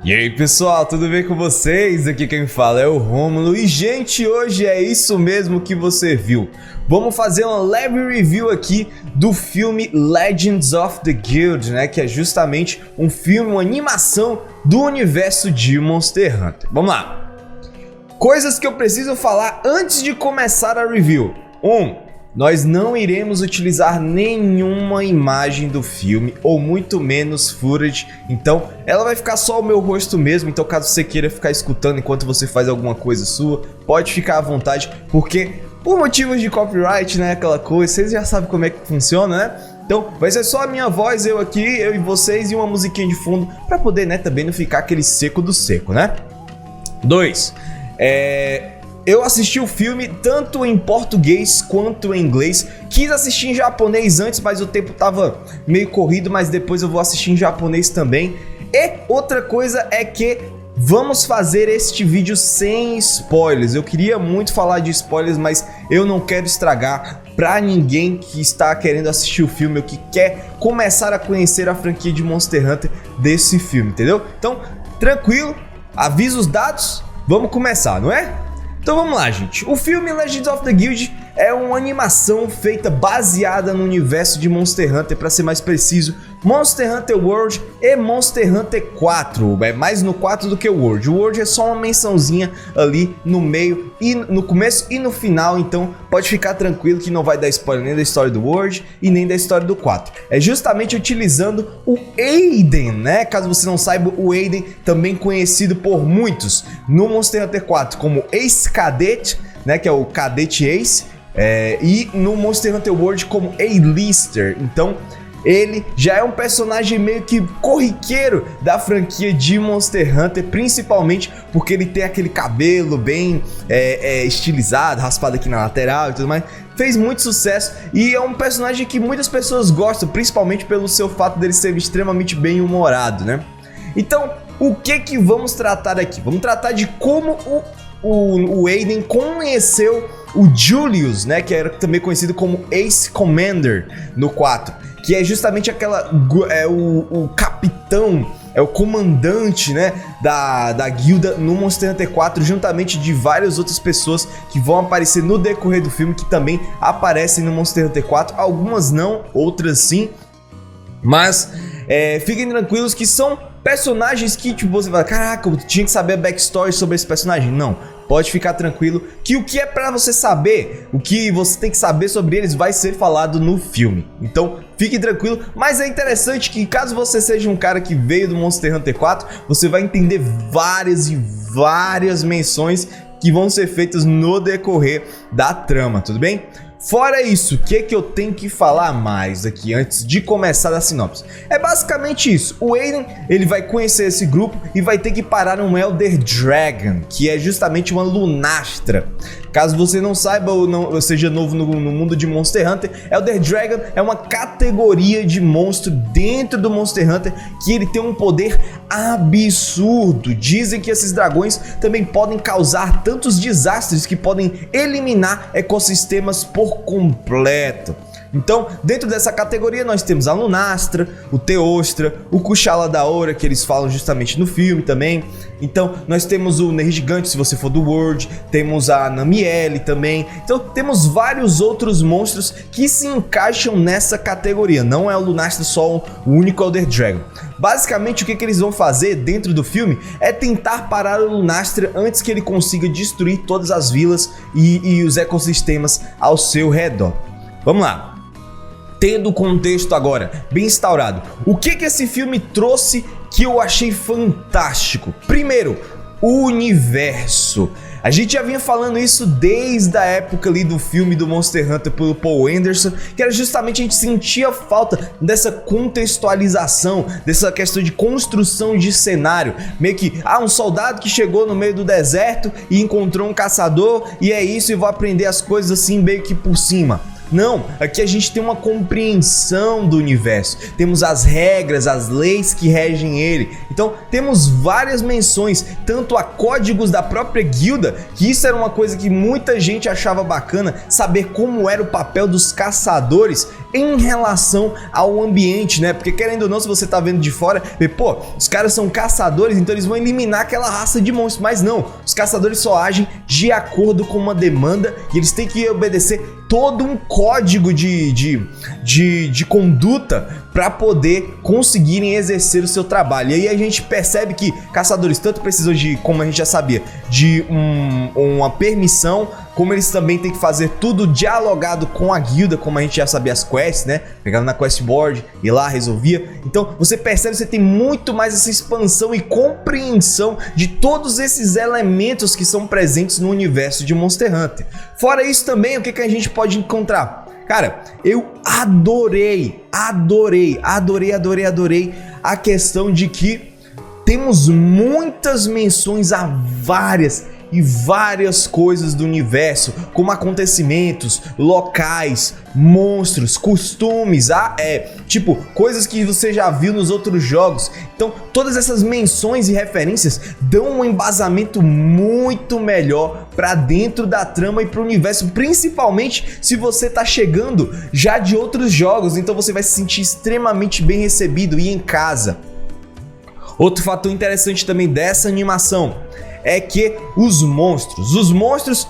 E aí pessoal, tudo bem com vocês? Aqui quem fala é o Rômulo e gente, hoje é isso mesmo que você viu. Vamos fazer uma leve review aqui do filme Legends of the Guild, né? Que é justamente um filme, uma animação do universo de Monster Hunter. Vamos lá! Coisas que eu preciso falar antes de começar a review. Nós não iremos utilizar nenhuma imagem do filme, ou muito menos footage, então ela vai ficar só o meu rosto mesmo, então caso você queira ficar escutando enquanto você faz alguma coisa sua, pode ficar à vontade, porque por motivos de copyright, né, aquela coisa, vocês já sabem como é que funciona, né? Então vai ser só a minha voz, eu aqui, eu e vocês, e uma musiquinha de fundo, pra poder, né, também não ficar aquele seco do seco, né? 2. Eu assisti o filme tanto em português quanto em inglês. Quis assistir em japonês antes, mas o tempo tava meio corrido, mas depois eu vou assistir em japonês também. E outra coisa é que vamos fazer este vídeo sem spoilers. Eu queria muito falar de spoilers, mas eu não quero estragar pra ninguém que está querendo assistir o filme ou que quer começar a conhecer a franquia de Monster Hunter desse filme, entendeu? Então, tranquilo, avisos dados, vamos começar, não é? Então vamos lá, gente. O filme Legends of the Guild é uma animação feita baseada no universo de Monster Hunter, para ser mais preciso, Monster Hunter World e Monster Hunter 4. É mais no 4 do que o World. O World é só uma mençãozinha ali no meio, e no começo e no final, então pode ficar tranquilo que não vai dar spoiler nem da história do World e nem da história do 4. É justamente utilizando o Aiden, né? Caso você não saiba, o Aiden, também conhecido por muitos no Monster Hunter 4 como Ace Cadet, né? Que é o Cadete Ace, e no Monster Hunter World como A-Lister. Então ele já é um personagem meio que corriqueiro da franquia de Monster Hunter, principalmente porque ele tem aquele cabelo bem estilizado, raspado aqui na lateral e tudo mais. Fez muito sucesso e é um personagem que muitas pessoas gostam, principalmente pelo seu fato dele ser extremamente bem humorado, né? Então, o que vamos tratar aqui? Vamos tratar de como o Aiden conheceu o Julius, né, que era também conhecido como Ace Commander no 4, que é justamente o capitão, o comandante, né, da guilda no Monster Hunter 4, juntamente de várias outras pessoas que vão aparecer no decorrer do filme, que também aparecem no Monster Hunter 4, algumas não, outras sim, mas fiquem tranquilos que são personagens que, tipo, você fala, caraca, eu tinha que saber a backstory sobre esse personagem. Não, pode ficar tranquilo que o que é pra você saber, o que você tem que saber sobre eles vai ser falado no filme. Então, fique tranquilo, mas é interessante que caso você seja um cara que veio do Monster Hunter 4, você vai entender várias e várias menções que vão ser feitas no decorrer da trama, tudo bem? Fora isso, o que eu tenho que falar mais aqui antes de começar a sinopse? É basicamente isso. O Aiden, ele vai conhecer esse grupo e vai ter que parar um Elder Dragon, que é justamente uma lunastra. Caso você não saiba ou seja novo no mundo de Monster Hunter, Elder Dragon é uma categoria de monstro dentro do Monster Hunter que ele tem um poder absurdo. Dizem que esses dragões também podem causar tantos desastres que podem eliminar ecossistemas por completo. Então, dentro dessa categoria nós temos a Lunastra, o Teostra, o Kushala Daora, que eles falam justamente no filme também. Então, nós temos o Nergigante, se você for do World, temos a Namielle também. Então, temos vários outros monstros que se encaixam nessa categoria. Não é o Lunastra só o único Elder Dragon. Basicamente, o que eles vão fazer dentro do filme é tentar parar o Lunastra antes que ele consiga destruir todas as vilas e os ecossistemas ao seu redor. Vamos lá. Tendo o contexto agora bem instaurado, o que esse filme trouxe que eu achei fantástico? Primeiro, o universo. A gente já vinha falando isso desde a época ali do filme do Monster Hunter pelo Paul Anderson, que era justamente a gente sentia falta dessa contextualização, dessa questão de construção de cenário, meio que, um soldado que chegou no meio do deserto e encontrou um caçador e é isso, e vou aprender as coisas assim meio que por cima. Não, aqui a gente tem uma compreensão do universo. Temos as regras, as leis que regem ele. Então temos várias menções, tanto a códigos da própria guilda, que isso era uma coisa que muita gente achava bacana, saber como era o papel dos caçadores em relação ao ambiente, né? Porque querendo ou não, se você tá vendo de fora, pô, os caras são caçadores, então eles vão eliminar aquela raça de monstros. Mas não, os caçadores só agem de acordo com uma demanda e eles têm que obedecer todo um código de conduta para poder conseguirem exercer o seu trabalho. E aí a gente percebe que caçadores tanto precisam de, como a gente já sabia, de uma permissão, como eles também têm que fazer tudo dialogado com a guilda, como a gente já sabia as quests, né? Pegando na quest board, ir lá, resolvia. Então você percebe, você tem muito mais essa expansão e compreensão de todos esses elementos que são presentes no universo de Monster Hunter. Fora isso também, o que a gente pode encontrar? Cara, eu adorei a questão de que temos muitas menções a várias coisas do universo, como acontecimentos, locais, monstros, costumes, tipo, coisas que você já viu nos outros jogos. Então, todas essas menções e referências dão um embasamento muito melhor para dentro da trama e para o universo, principalmente se você tá chegando já de outros jogos, então você vai se sentir extremamente bem recebido e em casa. Outro fator interessante também dessa animação é que os monstros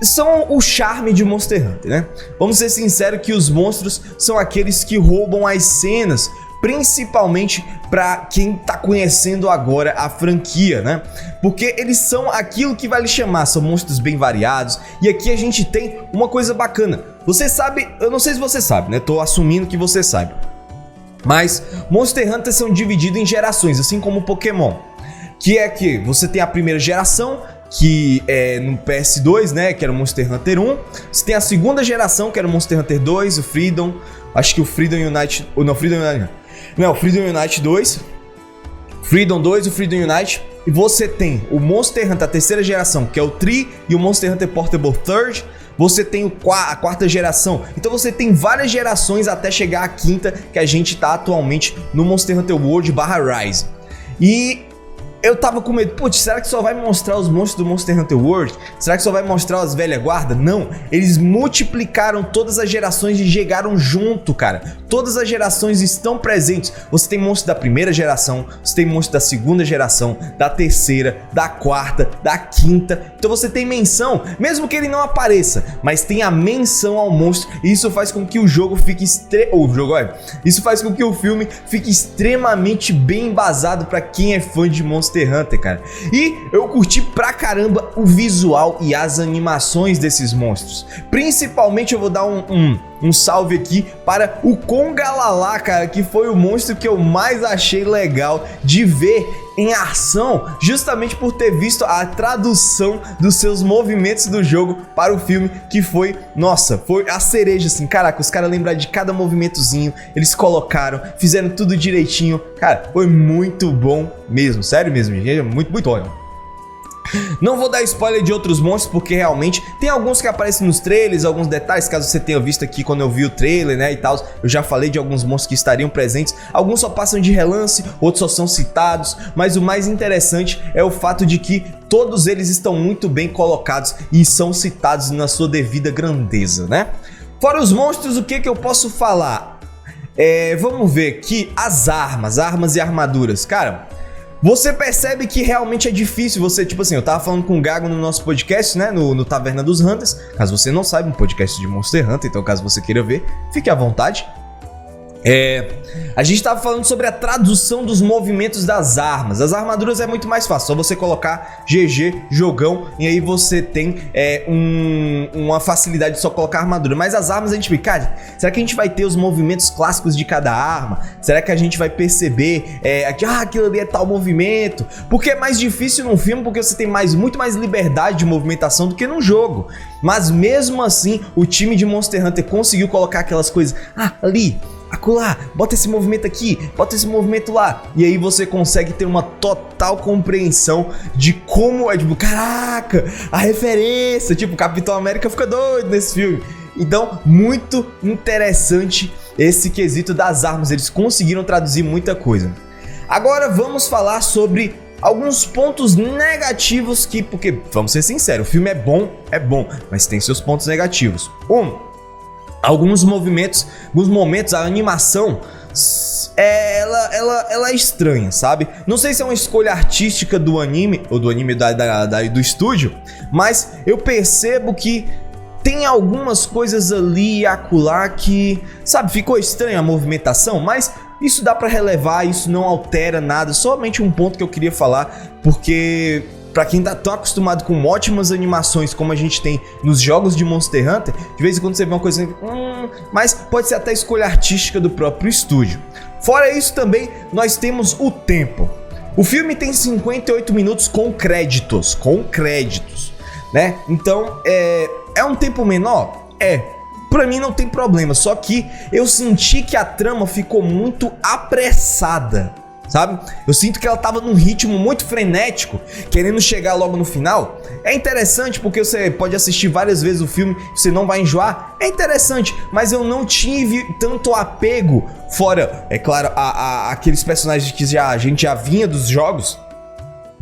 são o charme de Monster Hunter, né? Vamos ser sinceros que os monstros são aqueles que roubam as cenas, principalmente para quem tá conhecendo agora a franquia, né? Porque eles são aquilo que vai lhe chamar, são monstros bem variados. E aqui a gente tem uma coisa bacana. Você sabe, eu não sei se você sabe, né? Tô assumindo que você sabe. Mas Monster Hunter são divididos em gerações, assim como Pokémon. Que é que você tem a primeira geração, que é no PS2, né, que era o Monster Hunter 1. Você tem a segunda geração, que era o Monster Hunter 2, o Freedom, acho que o Freedom Unite, o Freedom Unite 2, Freedom 2, o Freedom Unite. E você tem o Monster Hunter, a terceira geração, que é o Tree, e o Monster Hunter Portable Third. Você tem a quarta geração. Então você tem várias gerações até chegar à quinta, que a gente tá atualmente no Monster Hunter World /Rise. E eu tava com medo, putz, será que só vai mostrar os monstros do Monster Hunter World? Será que só vai mostrar as velha guarda? Não, eles multiplicaram todas as gerações e chegaram junto, cara. Todas as gerações estão presentes. Você tem monstros da primeira geração, você tem monstros da segunda geração, da terceira, da quarta, da quinta. Então você tem menção, mesmo que ele não apareça, mas tem a menção ao monstro. E isso faz com que o jogo fique isso faz com que o filme fique extremamente bem embasado para quem é fã de Monster Hunter, cara. E eu curti pra caramba o visual e as animações desses monstros. Principalmente eu vou dar um salve aqui para o Congalala, cara, que foi o monstro que eu mais achei legal de ver em ação, justamente por ter visto a tradução dos seus movimentos do jogo para o filme, que foi, nossa, foi a cereja, assim, caraca, os caras lembraram de cada movimentozinho, eles colocaram, fizeram tudo direitinho, cara, foi muito bom mesmo, sério mesmo, gente, muito bom. Não vou dar spoiler de outros monstros, porque realmente tem alguns que aparecem nos trailers, alguns detalhes, caso você tenha visto aqui quando eu vi o trailer, né, e tal. Eu já falei de alguns monstros que estariam presentes. Alguns só passam de relance, outros só são citados, mas o mais interessante é o fato de que todos eles estão muito bem colocados e são citados na sua devida grandeza, né? Fora os monstros, o que eu posso falar? Vamos ver aqui as armas e armaduras, cara. Você percebe que realmente é difícil você, tipo assim, eu tava falando com o Gago no nosso podcast, né, no Taverna dos Hunters, caso você não saiba, um podcast de Monster Hunter, então caso você queira ver, fique à vontade. A gente tava falando sobre a tradução dos movimentos das armas. As armaduras é muito mais fácil, só você colocar GG, jogão, e aí você tem uma facilidade de só colocar armadura. Mas as armas a gente fica, cara, será que a gente vai ter os movimentos clássicos de cada arma? Será que a gente vai perceber aquilo ali é tal movimento? Porque é mais difícil num filme, porque você tem muito mais liberdade de movimentação do que num jogo. Mas mesmo assim, o time de Monster Hunter conseguiu colocar aquelas coisas, ali, acolá, bota esse movimento aqui, bota esse movimento lá. E aí você consegue ter uma total compreensão de como tipo, caraca, a referência, tipo, Capitão América fica doido nesse filme. Então, muito interessante esse quesito das armas, eles conseguiram traduzir muita coisa. Agora vamos falar sobre alguns pontos negativos porque, vamos ser sinceros, o filme é bom, mas tem seus pontos negativos. Alguns momentos, a animação, ela é estranha, sabe? Não sei se é uma escolha artística do anime, ou do anime do estúdio, mas eu percebo que tem algumas coisas ali e acolá que, sabe, ficou estranha a movimentação, mas isso dá pra relevar, isso não altera nada, somente um ponto que eu queria falar, porque pra quem tá tão acostumado com ótimas animações como a gente tem nos jogos de Monster Hunter, de vez em quando você vê uma coisa mas pode ser até escolha artística do próprio estúdio. Fora isso também, nós temos o tempo. O filme tem 58 minutos com créditos, né? Então, é um tempo menor? Pra mim não tem problema, só que eu senti que a trama ficou muito apressada, sabe? Eu sinto que ela tava num ritmo muito frenético, querendo chegar logo no final. É interessante porque você pode assistir várias vezes o filme, você não vai enjoar. É interessante, mas eu não tive tanto apego, fora, é claro, aqueles personagens que a gente já vinha dos jogos.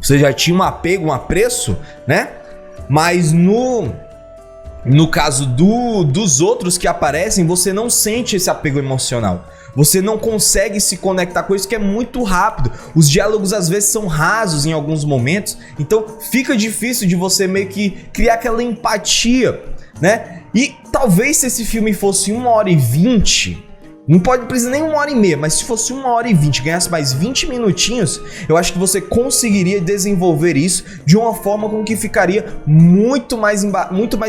Você já tinha um apego, um apreço, né? Mas no caso dos outros que aparecem, você não sente esse apego emocional. Você não consegue se conectar com isso, que é muito rápido. Os diálogos às vezes são rasos em alguns momentos, então fica difícil de você meio que criar aquela empatia, né? E talvez se esse filme fosse 1h20, não precisa nem 1h30, mas se fosse 1h20, ganhasse mais 20 minutinhos, eu acho que você conseguiria desenvolver isso de uma forma com que ficaria muito mais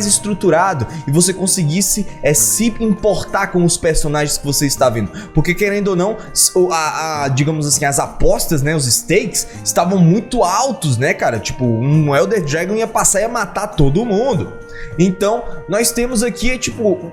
estruturado e você conseguisse se importar com os personagens que você está vendo. Porque querendo ou não, digamos assim, as apostas, né, os stakes, estavam muito altos, né, cara? Tipo, um Elder Dragon ia passar e ia matar todo mundo. Então, nós temos aqui, tipo,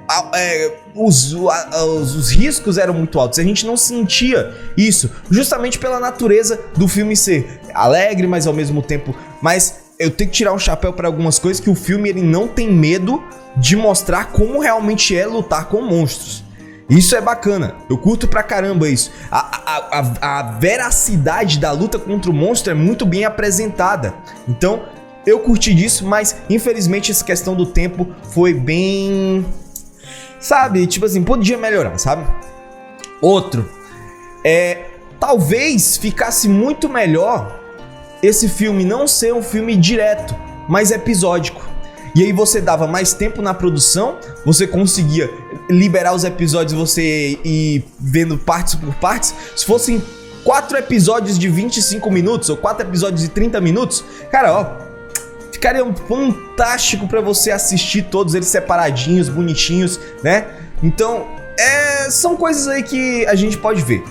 os riscos eram muito altos. A gente não sentia isso, justamente pela natureza do filme ser alegre, mas ao mesmo tempo... Mas eu tenho que tirar um chapéu para algumas coisas, que o filme ele não tem medo de mostrar como realmente é lutar com monstros. Isso é bacana, eu curto pra caramba isso. A veracidade da luta contra o monstro é muito bem apresentada. Então... eu curti disso, mas infelizmente essa questão do tempo foi bem... sabe, tipo assim, podia melhorar, sabe? Outro, talvez ficasse muito melhor esse filme não ser um filme direto, mas episódico. E aí você dava mais tempo na produção, você conseguia liberar os episódios, você ir vendo partes por partes. Se fossem 4 episódios de 25 minutos ou 4 episódios de 30 minutos, cara, ó, ficaria fantástico pra você assistir todos eles separadinhos, bonitinhos, né? Então, são coisas aí que a gente pode ver.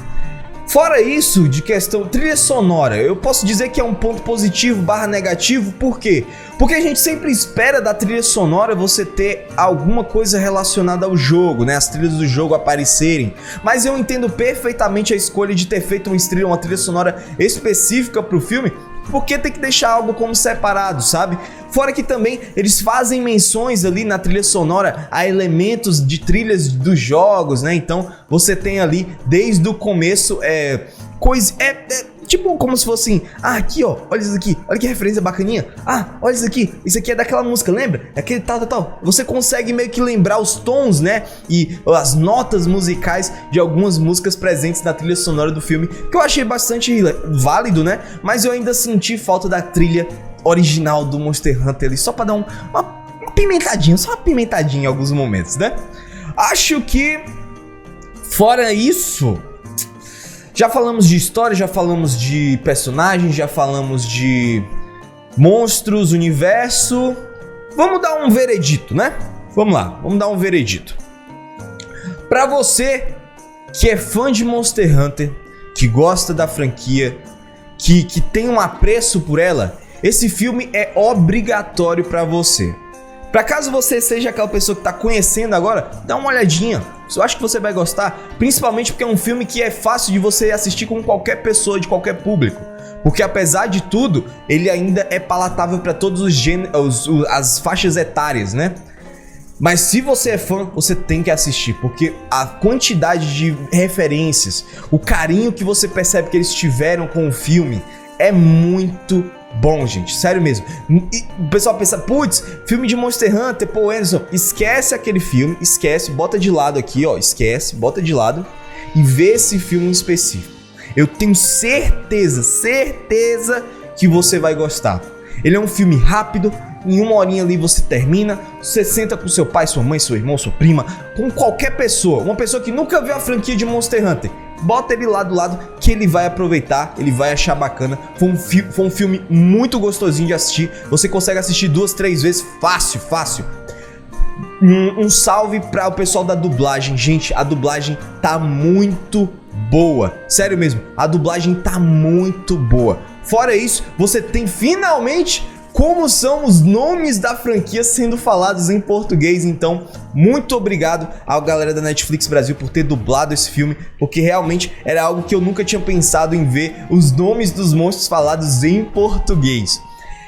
Fora isso, de questão trilha sonora, eu posso dizer que é um ponto positivo / negativo, por quê? Porque a gente sempre espera da trilha sonora você ter alguma coisa relacionada ao jogo, né? As trilhas do jogo aparecerem. Mas eu entendo perfeitamente a escolha de ter feito uma trilha sonora específica pro filme, porque tem que deixar algo como separado, sabe? Fora que também eles fazem menções ali na trilha sonora a elementos de trilhas dos jogos, né? Então você tem ali desde o começo tipo como se fosse assim, aqui ó, olha isso aqui, olha que referência bacaninha, olha isso aqui é daquela música, lembra? Aquele tal. Você consegue meio que lembrar os tons, né? E as notas musicais de algumas músicas presentes na trilha sonora do filme, que eu achei bastante válido, né? Mas eu ainda senti falta da trilha original do Monster Hunter ali, só pra dar uma pimentadinha, só uma pimentadinha em alguns momentos, né? Acho que, fora isso... já falamos de história, já falamos de personagens, já falamos de monstros, universo. Vamos dar um veredito, né? Vamos lá, vamos dar um veredito. Pra você que é fã de Monster Hunter, que gosta da franquia, que tem um apreço por ela, esse filme é obrigatório pra você. Pra caso você seja aquela pessoa que tá conhecendo agora, dá uma olhadinha. Eu acho que você vai gostar, principalmente porque é um filme que é fácil de você assistir com qualquer pessoa, de qualquer público. Porque apesar de tudo, ele ainda é palatável para todos os gêneros, as faixas etárias, né? Mas se você é fã, você tem que assistir, porque a quantidade de referências, o carinho que você percebe que eles tiveram com o filme é muito bom, gente, sério mesmo. E o pessoal pensa, putz, filme de Monster Hunter, Paul Anderson, esquece aquele filme, esquece, bota de lado aqui, ó, esquece, bota de lado e vê esse filme em específico. Eu tenho certeza que você vai gostar. Ele é um filme rápido, em 1 horinha ali você termina, você senta com seu pai, sua mãe, seu irmão, sua prima, com qualquer pessoa, uma pessoa que nunca viu a franquia de Monster Hunter. Bota ele lá do lado que ele vai aproveitar, ele vai achar bacana. Foi um filme muito gostosinho de assistir, você consegue assistir 2, 3 vezes, fácil. Um salve para o pessoal da dublagem, gente, a dublagem tá muito boa, sério mesmo, a dublagem tá muito boa. Fora isso, você tem finalmente como são os nomes da franquia sendo falados em português. Então, muito obrigado à galera da Netflix Brasil por ter dublado esse filme, porque realmente era algo que eu nunca tinha pensado em ver os nomes dos monstros falados em português.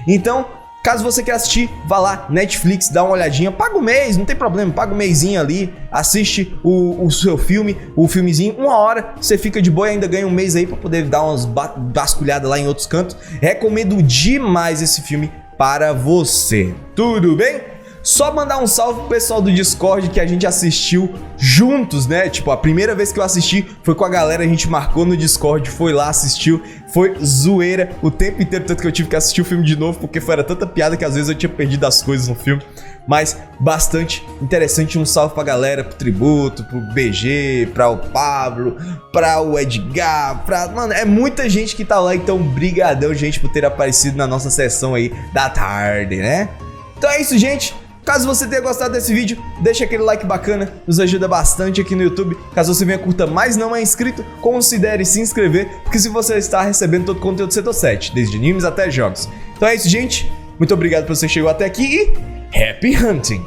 Então, caso você queira assistir, vá lá, Netflix, dá uma olhadinha, paga o mês, não tem problema, paga o mêsinho ali, assiste o seu filme, o filmezinho, 1 hora, você fica de boa e ainda ganha um mês aí pra poder dar umas vasculhadas lá em outros cantos. Recomendo demais esse filme para você, tudo bem? Só mandar um salve pro pessoal do Discord que a gente assistiu juntos, né? Tipo, a primeira vez que eu assisti foi com a galera, a gente marcou no Discord, foi lá, assistiu, foi zoeira o tempo inteiro, tanto que eu tive que assistir o filme de novo, porque era tanta piada que às vezes eu tinha perdido as coisas no filme. Mas bastante interessante, um salve pra galera, pro Tributo, pro BG, pra o Pablo, pra o Edgar, Mano, é muita gente que tá lá, então brigadão, gente, por ter aparecido na nossa sessão aí da tarde, né? Então é isso, gente. Caso você tenha gostado desse vídeo, deixa aquele like bacana, nos ajuda bastante aqui no YouTube. Caso você venha curta, mas não é inscrito, considere se inscrever, porque se você está recebendo todo o conteúdo do Setor 7, desde animes até jogos. Então é isso, gente. Muito obrigado por você chegou até aqui e Happy Hunting!